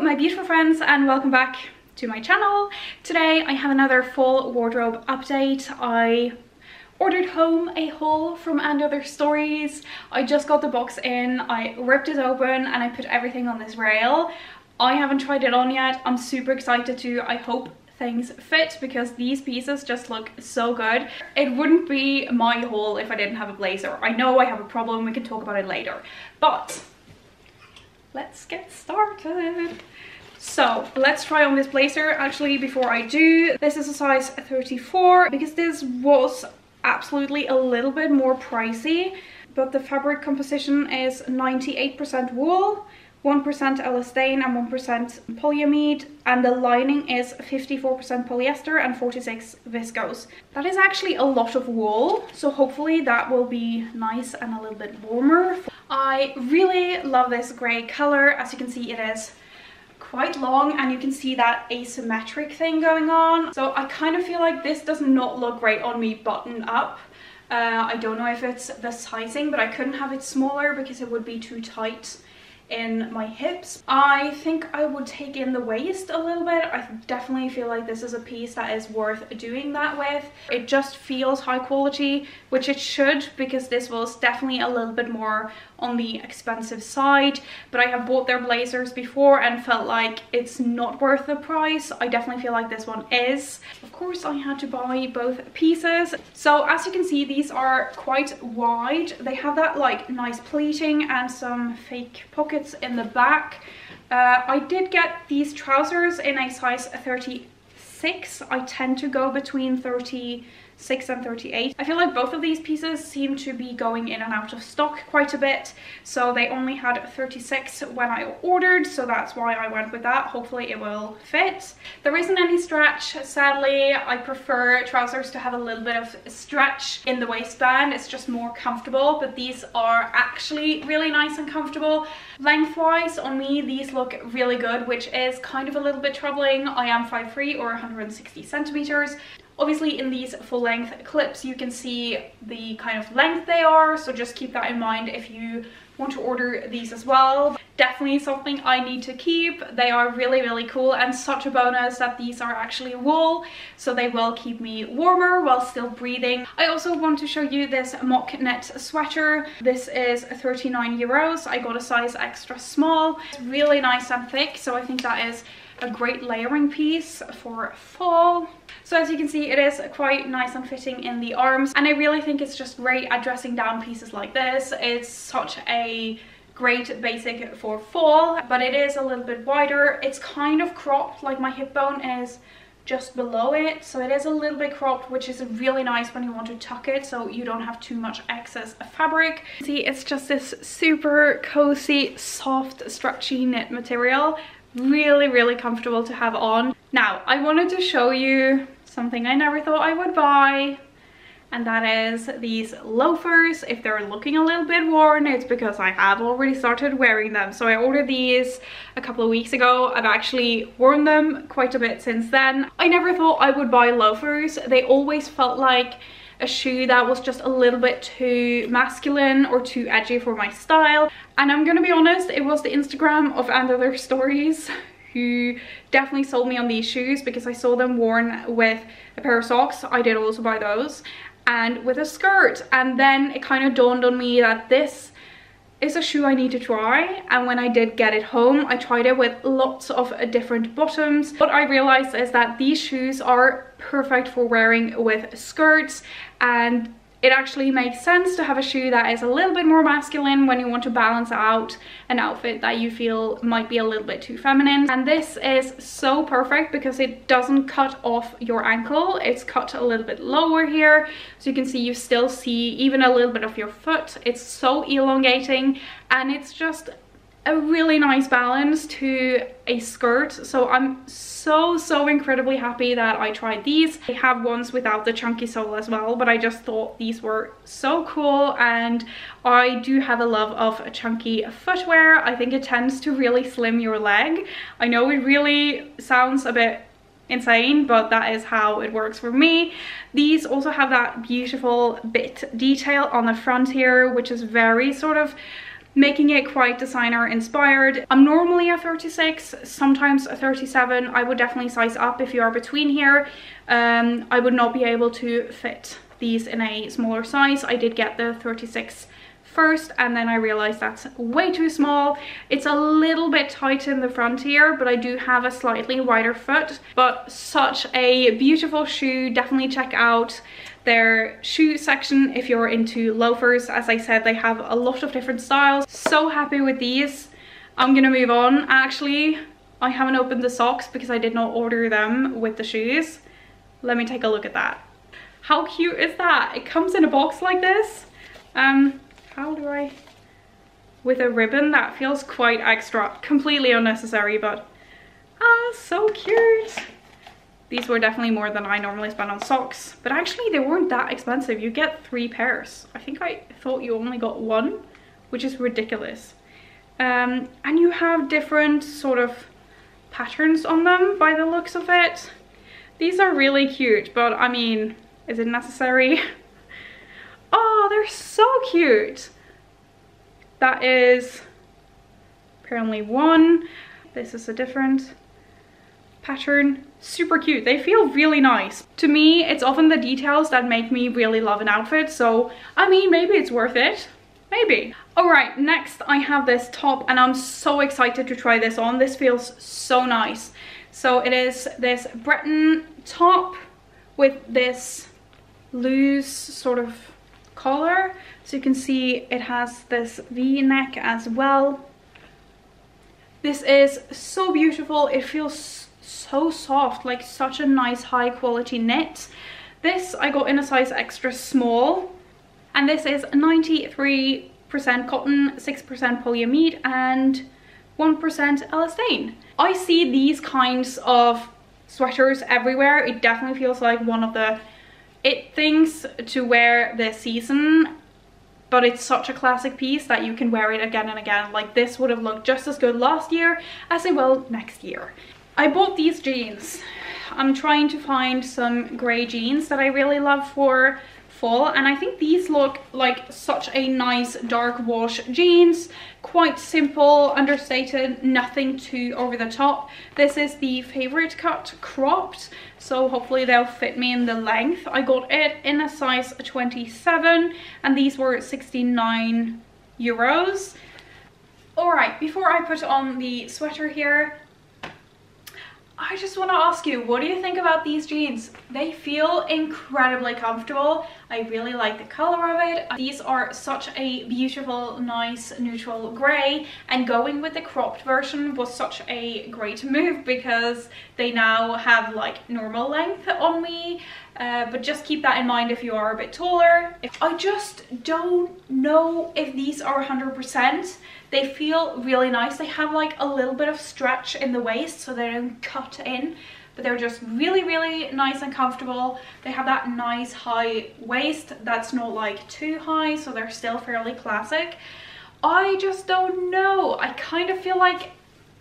my beautiful friends, and welcome back to my channel. Today I have another full wardrobe update. I ordered home a haul from And Other Stories. I just got the box in, I ripped it open and I put everything on this rail. I haven't tried it on yet. I'm super excited to. I hope things fit because these pieces just look so good. It wouldn't be my haul if I didn't have a blazer. I know I have a problem, we can talk about it later, but let's get started. So let's try on this blazer. Actually, before I do, this is a size 34 because this was absolutely a little bit more pricey, but the fabric composition is 98% wool, 1% elastane and 1% polyamide, and the lining is 54% polyester and 46 viscose. That is actually a lot of wool, so hopefully that will be nice and a little bit warmer. I really love this grey colour. As you can see, it is quite long and you can see that asymmetric thing going on. So I kind of feel like this does not look great on me buttoned up. I don't know if it's the sizing, but I couldn't have it smaller because it would be too tight in my hips. I think I would take in the waist a little bit. I definitely feel like this is a piece that is worth doing that with. It just feels high quality, which it should, because this was definitely a little bit more on the expensive side, but I have bought their blazers before and felt like it's not worth the price. I definitely feel like this one is. Of course, I had to buy both pieces. So as you can see, these are quite wide. They have that like nice pleating and some fake pockets in the back. I did get these trousers in a size 36. I tend to go between 36 and 38. I feel like both of these pieces seem to be going in and out of stock quite a bit, so they only had 36 when I ordered, so that's why I went with that. Hopefully it will fit. There isn't any stretch, sadly. I prefer trousers to have a little bit of stretch in the waistband. It's just more comfortable, but these are actually really nice and comfortable. Lengthwise on me, these look really good, which is kind of a little bit troubling. I am 5'3" or 160 centimeters. Obviously in these full length clips you can see the kind of length they are, so just keep that in mind if you want to order these as well. Definitely something I need to keep. They are really cool, and such a bonus that these are actually wool, so they will keep me warmer while still breathing. I also want to show you this mock net sweater. This is 39 euros. I got a size extra small. It's really nice and thick, so I think that is a great layering piece for fall. So as you can see, it is quite nice and fitting in the arms, and I really think it's just great at dressing down pieces like this. It's such a great basic for fall, but it is a little bit wider. It's kind of cropped, like my hip bone is just below it, so it is a little bit cropped, which is really nice when you want to tuck it so you don't have too much excess fabric. See, it's just this super cozy, soft, stretchy knit material. Really comfortable to have on. Now I wanted to show you something I never thought I would buy, and that is these loafers. If they're looking a little bit worn, it's because I have already started wearing them. So I ordered these a couple of weeks ago. I've actually worn them quite a bit since then. I never thought I would buy loafers. They always felt like a shoe that was just a little bit too masculine or too edgy for my style. And I'm gonna be honest, it was the Instagram of And Other Stories who definitely sold me on these shoes, because I saw them worn with a pair of socks. I did also buy those, and with a skirt, and then it kind of dawned on me that this is a shoe I need to try. And when I did get it home, I tried it with lots of different bottoms. What I realized is that these shoes are perfect for wearing with skirts, and it actually makes sense to have a shoe that is a little bit more masculine when you want to balance out an outfit that you feel might be a little bit too feminine. And this is so perfect because it doesn't cut off your ankle. It's cut a little bit lower here, so you can see, you still see even a little bit of your foot. It's so elongating, and it's just a really nice balance to a skirt. So I'm so incredibly happy that I tried these. I have ones without the chunky sole as well, but I just thought these were so cool, and I do have a love of chunky footwear. I think it tends to really slim your leg. I know it really sounds a bit insane, but that is how it works for me. These also have that beautiful bit detail on the front here, which is very sort of making it quite designer inspired. I'm normally a 36, sometimes a 37. I would definitely size up if you are between here. I would not be able to fit these in a smaller size. I did get the 36 first and then I realized that's way too small. It's a little bit tight in the front here, but I do have a slightly wider foot. But such a beautiful shoe. Definitely check out their shoe section if you're into loafers. As I said, they have a lot of different styles. So happy with these. I'm gonna move on. Actually, I haven't opened the socks because I did not order them with the shoes. Let me take a look at that. How cute is that? It comes in a box like this. How do I, with a ribbon? That feels quite extra, completely unnecessary, but so cute. These were definitely more than I normally spend on socks, but actually they weren't that expensive. You get 3 pairs. I think I thought you only got 1, which is ridiculous. And you have different sort of patterns on them by the looks of it. These are really cute, but I mean, is it necessary? Oh, they're so cute. That is apparently 1. This is a different pattern. Super cute. They feel really nice. To me, it's often the details that make me really love an outfit. So, I mean, maybe it's worth it. Maybe. All right, next I have this top and I'm so excited to try this on. This feels so nice. So it is this Breton top with this loose sort of collar. So you can see it has this V-neck as well. This is so beautiful. It feels so soft, like such a nice high quality knit. This I got in a size extra small, and this is 93% cotton, 6% polyamide and 1% elastane. I see these kinds of sweaters everywhere. It definitely feels like one of the it things to wear this season, but it's such a classic piece that you can wear it again and again. Like this would have looked just as good last year as it will next year. I bought these jeans. I'm trying to find some grey jeans that I really love for fall, and I think these look like such a nice dark wash jeans. Quite simple, understated, nothing too over the top. This is the favorite cut cropped, so hopefully they'll fit me in the length. I got it in a size 27 and these were 69 euros. All right, before I put on the sweater here, I just want to ask you, what do you think about these jeans? They feel incredibly comfortable. I really like the color of it. These are such a beautiful, nice neutral grey, and going with the cropped version was such a great move because they now have like normal length on me. But just keep that in mind if you are a bit taller. I just don't know if these are 100%. They feel really nice. They have like a little bit of stretch in the waist so they don't cut in, but they're just really, really nice and comfortable. They have that nice high waist that's not like too high, so they're still fairly classic. I just don't know. I kind of feel like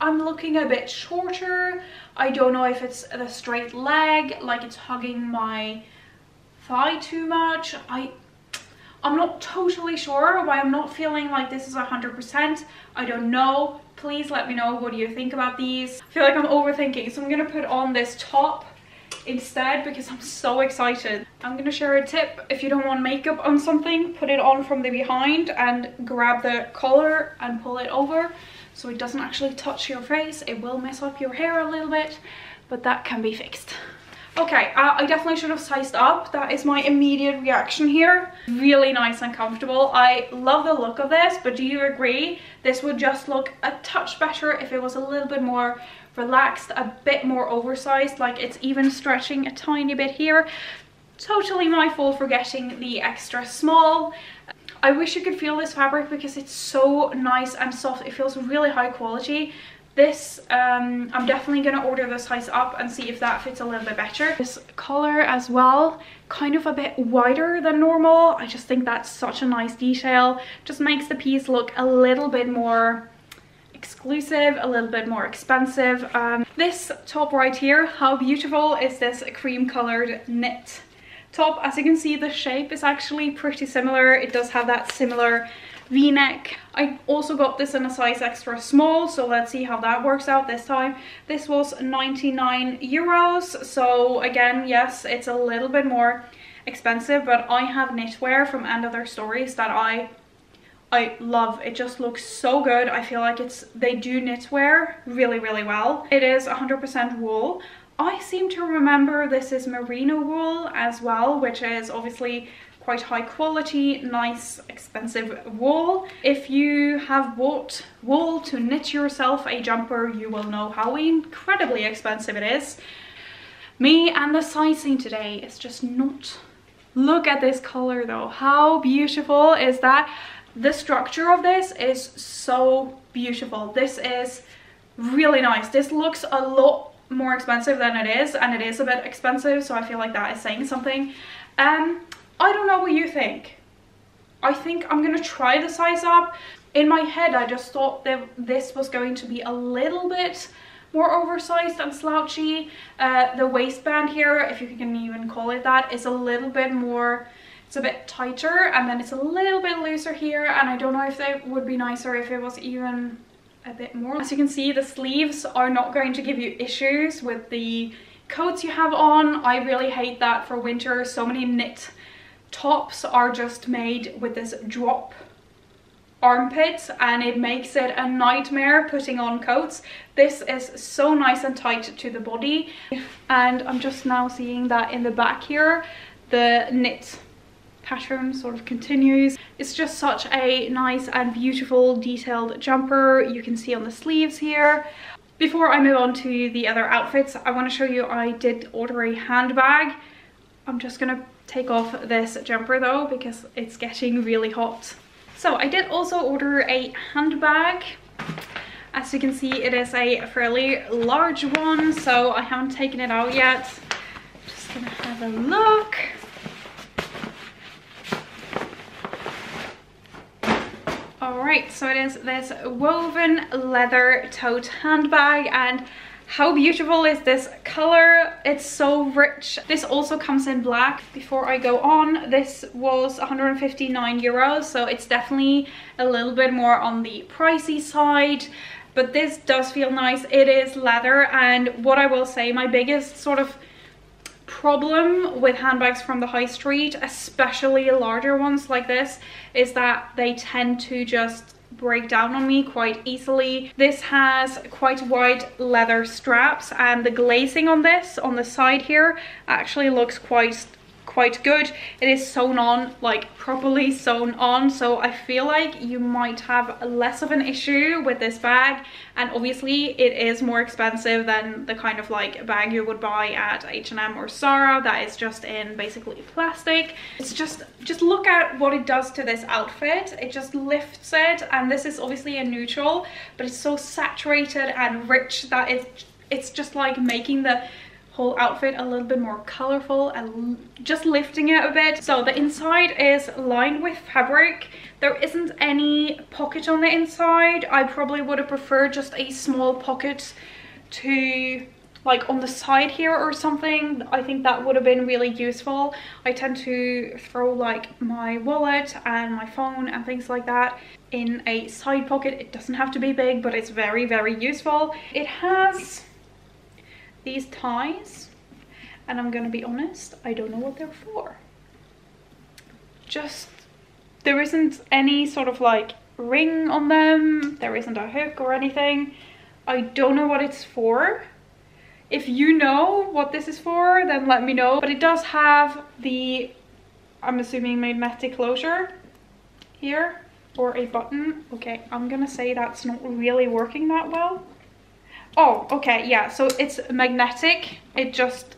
I'm looking a bit shorter. I don't know if it's the straight leg, like it's hugging my thigh too much. I'm not totally sure why I'm not feeling like this is 100%. I don't know. Please let me know, what do you think about these? I feel like I'm overthinking, so I'm gonna put on this top instead because I'm so excited. I'm gonna share a tip. If you don't want makeup on something, put it on from the behind and grab the collar and pull it over so it doesn't actually touch your face. It will mess up your hair a little bit, but that can be fixed. Okay, I definitely should have sized up. That is my immediate reaction here. Really nice and comfortable. I love the look of this, but do you agree this would just look a touch better if it was a little bit more relaxed, a bit more oversized, like it's even stretching a tiny bit here. Totally my fault for getting the extra small. I wish you could feel this fabric because it's so nice and soft. It feels really high quality. This, I'm definitely going to order the size up and see if that fits a little bit better. This collar as well, kind of a bit wider than normal. I just think that's such a nice detail. Just makes the piece look a little bit more exclusive, a little bit more expensive. This top right here, how beautiful is this cream colored knit top? As you can see, the shape is actually pretty similar. It does have that similar v-neck. I also got this in a size extra small, so let's see how that works out this time. This was 99 euros, so again, yes, it's a little bit more expensive, but I have knitwear from And Other Stories that I love. It just looks so good. I feel like they do knitwear really, really well. It is 100% wool. I seem to remember this is merino wool as well, which is obviously quite high quality, nice, expensive wool. If you have bought wool to knit yourself a jumper, you will know how incredibly expensive it is. Me and the sizing today is just not... Look at this color though. How beautiful is that? The structure of this is so beautiful. This is really nice. This looks a lot more expensive than it is, and it is a bit expensive, so I feel like that is saying something. I don't know what you think. I think I'm gonna try the size up. In my head, I just thought that this was going to be a little bit more oversized and slouchy. The waistband here, if you can even call it that, is a little bit more, it's a bit tighter, and then it's a little bit looser here, and I don't know if it would be nicer if it was even a bit more. As you can see, the sleeves are not going to give you issues with the coats you have on. I really hate that for winter. So many knit tops are just made with this drop armpit, and it makes it a nightmare putting on coats. This is so nice and tight to the body, and I'm just now seeing that in the back here the knit pattern sort of continues. It's just such a nice and beautiful detailed jumper. You can see on the sleeves here. Before I move on to the other outfits, I want to show you I did order a handbag. I'm just gonna take off this jumper though because it's getting really hot. So I did also order a handbag. As you can see, it is a fairly large one, so I haven't taken it out yet. Just gonna have a look. Alright, so it is this woven leather tote handbag, and how beautiful is this color? It's so rich. This also comes in black. Before I go on, this was 159 euros, so it's definitely a little bit more on the pricey side, but this does feel nice. It is leather, and what I will say, my biggest sort of problem with handbags from the high street, especially larger ones like this, is that they tend to just break down on me quite easily. This has quite wide leather straps, and the glazing on this on the side here actually looks quite good. It is sewn on, like properly sewn on, so I feel like you might have less of an issue with this bag. And obviously it is more expensive than the kind of like bag you would buy at H&M or Zara that is just in basically plastic. It's just look at what it does to this outfit. It just lifts it, and this is obviously a neutral, but it's so saturated and rich that it's just like making the whole outfit a little bit more colorful and just lifting it a bit. So the inside is lined with fabric. There isn't any pocket on the inside. I probably would have preferred just a small pocket to like on the side here or something. I think that would have been really useful. I tend to throw like my wallet and my phone and things like that in a side pocket. It doesn't have to be big, but it's very, very useful. It has these ties, and I'm gonna be honest, I don't know what they're for. Just, there isn't any sort of like ring on them. There isn't a hook or anything. I don't know what it's for. If you know what this is for, then let me know. But it does have the, I'm assuming, magnetic closure here, or a button. Okay, I'm gonna say that's not really working that well. Oh, okay, yeah, so it's magnetic. It just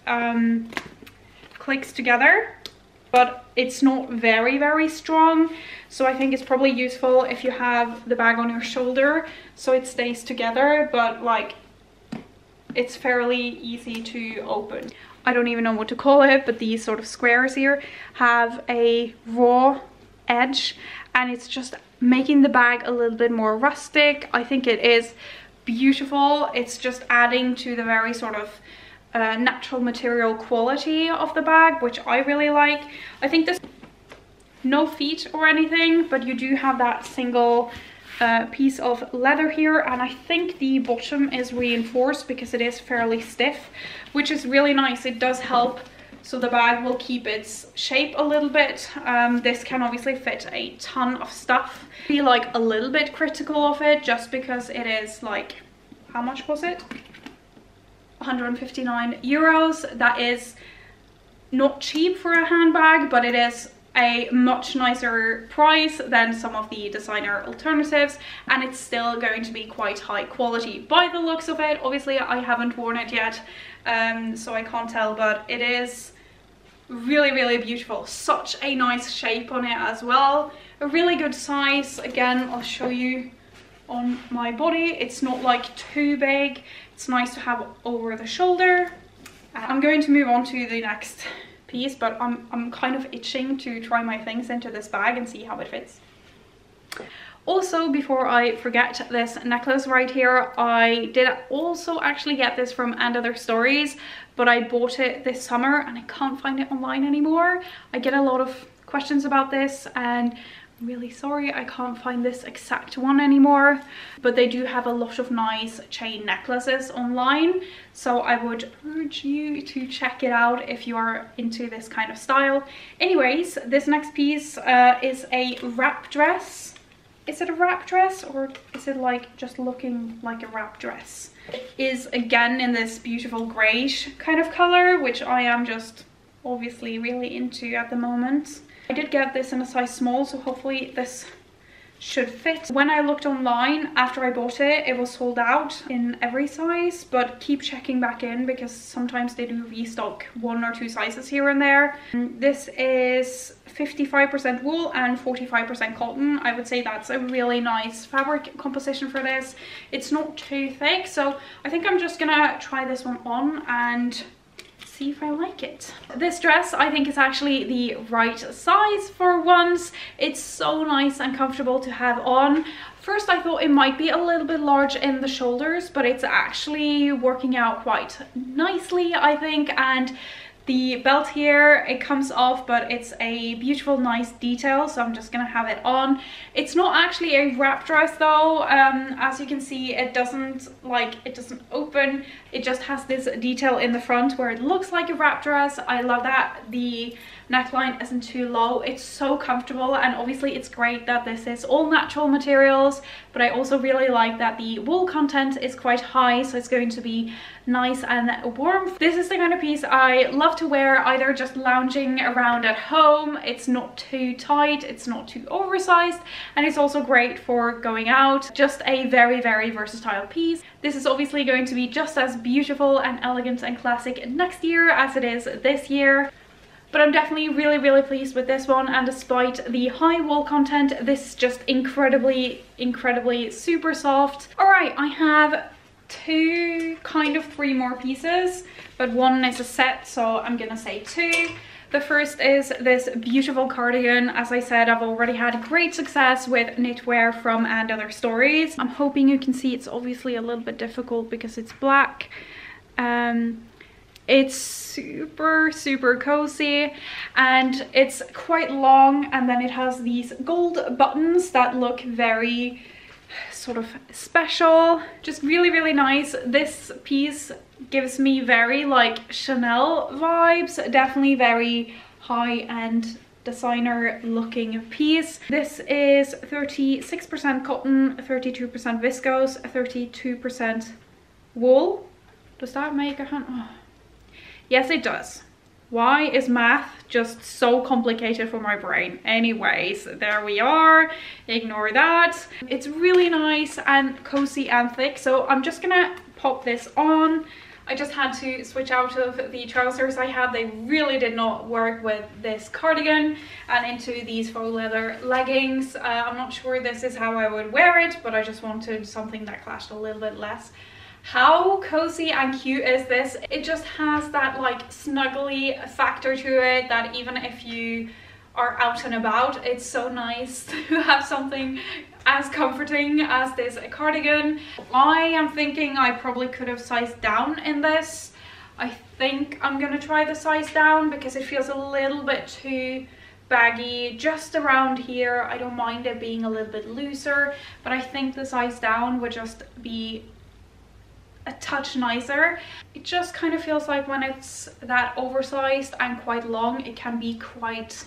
clicks together, but it's not very, very strong. So I think it's probably useful if you have the bag on your shoulder so it stays together, but like it's fairly easy to open. I don't even know what to call it, but these sort of squares here have a raw edge, and it's just making the bag a little bit more rustic. I think it is beautiful. It's just adding to the very sort of natural material quality of the bag, which I really like. I think no feet or anything, but you do have that single piece of leather here, and I think the bottom is reinforced because it is fairly stiff, which is really nice. It does help so the bag will keep its shape a little bit. This can obviously fit a ton of stuff. I feel like a little bit critical of it just because it is like, how much was it? 159 euros. That is not cheap for a handbag, but it is a much nicer price than some of the designer alternatives, and it's still going to be quite high quality by the looks of it. Obviously I haven't worn it yet, so I can't tell, but it is really, really beautiful. Such a nice shape on it as well. A really good size. Again, I'll show you on my body. It's not like too big. It's nice to have over the shoulder. I'm going to move on to the next piece, but I'm kind of itching to try my things into this bag and see how it fits. Also, before I forget, this necklace right here, I did also actually get this from And Other Stories, but I bought it this summer and I can't find it online anymore. I get a lot of questions about this, and I'm really sorry I can't find this exact one anymore, but they do have a lot of nice chain necklaces online, so I would urge you to check it out if you are into this kind of style. Anyways, this next piece is a wrap dress. Is it a wrap dress, or is it like just looking like a wrap dress? It is again in this beautiful greyish kind of color, which I am just obviously really into at the moment. I did get this in a size small, so hopefully this should fit. When I looked online after I bought it, it was sold out in every size, but keep checking back in because sometimes they do restock 1 or 2 sizes here and there. This is 55% wool and 45% cotton. I would say that's a really nice fabric composition for this. It's not too thick, so I think I'm just gonna try this one on and see if I like it. This dress I think is actually the right size for once. It's so nice and comfortable to have on. First I thought it might be a little bit large in the shoulders, but it's actually working out quite nicely, I think. And the belt here, it comes off, but it's a beautiful, nice detail, so I'm just gonna have it on. It's not actually a wrap dress though. As you can see, it doesn't open. It just has this detail in the front where it looks like a wrap dress. I love that the neckline isn't too low. It's so comfortable, and obviously it's great that this is all natural materials, but I also really like that the wool content is quite high, so it's going to be nice and warm. This is the kind of piece I love to wear either just lounging around at home. It's not too tight, it's not too oversized, and it's also great for going out. Just a very, very versatile piece. This is obviously going to be just as beautiful and elegant and classic next year as it is this year. But I'm definitely really, really pleased with this one, and despite the high wool content, this is just incredibly, incredibly super soft. Alright, I have 2, kind of 3 more pieces, but one is a set, so I'm gonna say 2. The first is this beautiful cardigan. As I said, I've already had great success with knitwear from And Other Stories. I'm hoping you can see it's obviously a little bit difficult because it's black. It's super, super cozy, and it's quite long, and then it has these gold buttons that look very sort of special. Just really, really nice. This piece gives me very like Chanel vibes, definitely very high-end designer looking piece. This is 36% cotton, 32% viscose, 32% wool. Does that make a hand? Oh. Yes, it does. Why is math just so complicated for my brain? Anyways, there we are. Ignore that. It's really nice and cozy and thick, so I'm just gonna pop this on. I just had to switch out of the trousers I had. They really did not work with this cardigan, and into these faux leather leggings. I'm not sure this is how I would wear it, but I just wanted something that clashed a little bit less. How cozy and cute is this? It just has that like snuggly factor to it that even if you are out and about, it's so nice to have something as comforting as this cardigan. I am thinking I probably could have sized down in this. I think I'm gonna try the size down because it feels a little bit too baggy just around here. I don't mind it being a little bit looser, but I think the size down would just be a touch nicer. It just kind of feels like when it's that oversized and quite long, it can be quite,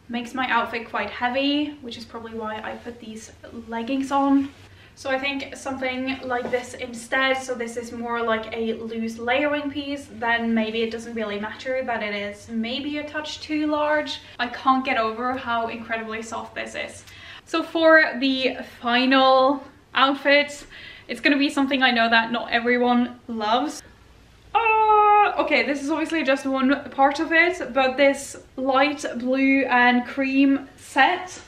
makes my outfit quite heavy, which is probably why I put these leggings on. So I think something like this instead, so this is more like a loose layering piece, then maybe it doesn't really matter that it is maybe a touch too large. I can't get over how incredibly soft this is. So for the final outfit, it's gonna be something I know that not everyone loves. Okay, this is obviously just one part of it, but this light blue and cream set,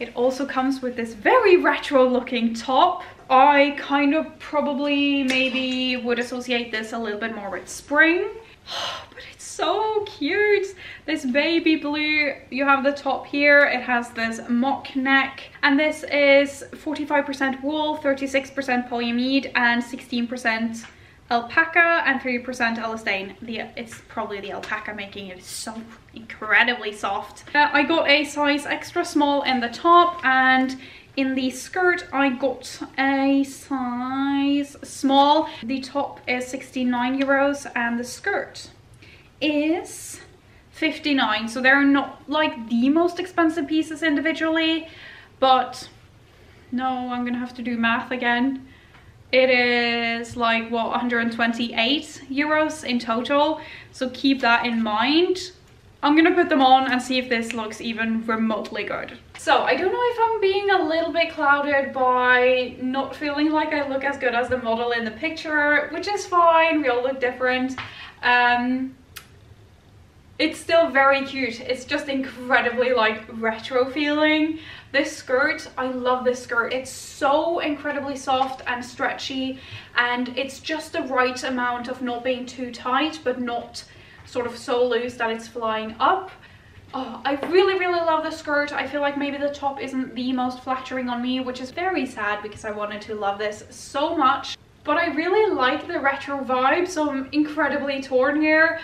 it also comes with this very retro looking top. I kind of probably maybe would associate this a little bit more with spring, but it's so cute. This baby blue, you have the top here, it has this mock neck, and this is 45% wool, 36% polyamide, and 16% alpaca and 3% elastane. It's probably the alpaca making it so incredibly soft. I got a size extra small in the top, and in the skirt I got a size small. The top is 69 euros and the skirt is 59. So they're not like the most expensive pieces individually, but no, I'm gonna have to do math again. It is like, what, 128 euros in total, so keep that in mind. I'm gonna put them on and see if this looks even remotely good. So I don't know if I'm being a little bit clouded by not feeling like I look as good as the model in the picture, which is fine, we all look different. It's still very cute. It's just incredibly like retro feeling. This skirt, I love this skirt. It's so incredibly soft and stretchy, and it's just the right amount of not being too tight but not sort of so loose that it's flying up. Oh, I really love the skirt. I feel like maybe the top isn't the most flattering on me, which is very sad because I wanted to love this so much. But I really like the retro vibe, so I'm incredibly torn here.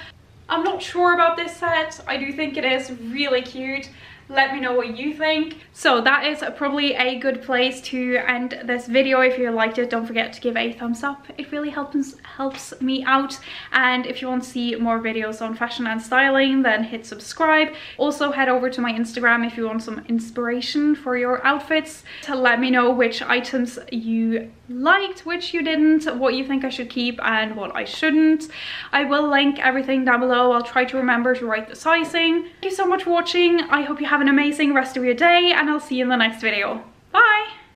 I'm not sure about this set. I do think it is really cute. Let me know what you think. So that is probably a good place to end this video. If you liked it, don't forget to give a thumbs up. It really helps me out. And if you want to see more videos on fashion and styling, then hit subscribe. Also head over to my Instagram if you want some inspiration for your outfits, to let me know which items you liked, which you didn't, what you think I should keep and what I shouldn't. I will link everything down below. I'll try to remember to write the sizing. Thank you so much for watching. I hope you have an amazing rest of your day, and I'll see you in the next video. Bye!